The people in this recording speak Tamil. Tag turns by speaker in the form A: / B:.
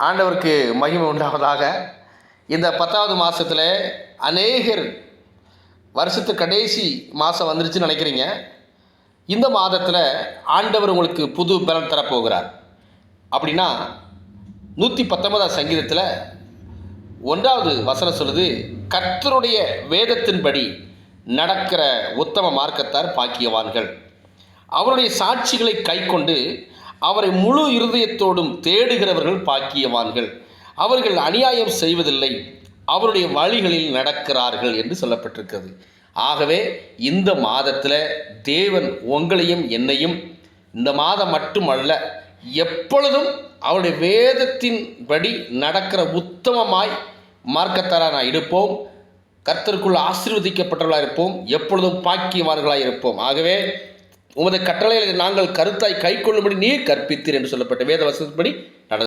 A: ஆண்டவருக்கு மகிமை உண்டாவதாக. இந்த 10வது மாதத்தில் அநேகர் வருஷத்து கடைசி மாதம் வந்துருச்சுன்னு நினைக்கிறீங்க. இந்த மாதத்தில் ஆண்டவர் உங்களுக்கு புது பலன் தரப்போகிறார். அப்படின்னா 119ஆம் சங்கீதத்தில் 1வது வசனம் சொல்லுது, கர்த்தருடைய வேதத்தின்படி நடக்கிற உத்தம மார்க்கத்தார் பாக்கியவான்கள். அவருடைய சாட்சிகளை கைக்கொண்டு அவரை முழு இருதயத்தோடும் தேடுகிறவர்கள் பாக்கியவான்கள். அவர்கள் அநியாயம் செய்வதில்லை, அவருடைய வழிகளில் நடக்கிறார்கள் என்று சொல்லப்பட்டிருக்கிறது. ஆகவே இந்த மாதத்தில் தேவன் உங்களையும் என்னையும் இந்த மாதம் மட்டுமல்ல, எப்பொழுதும் அவருடைய வேதத்தின்படி நடக்கிற உத்தமமாய் மார்க்கத்தாராக நான் இருப்போம். கர்த்தருக்குள் ஆசீர்வதிக்கப்பட்டவர்களாக இருப்போம். எப்பொழுதும் பாக்கியவான்களாக இருப்போம். ஆகவே உமது கட்டளைகளை நாங்கள் கருத்தாய் கை கொள்ளும்படி நீர் கற்பித்தீர் என்று சொல்லப்பட்ட வேத வசனத்தின்படி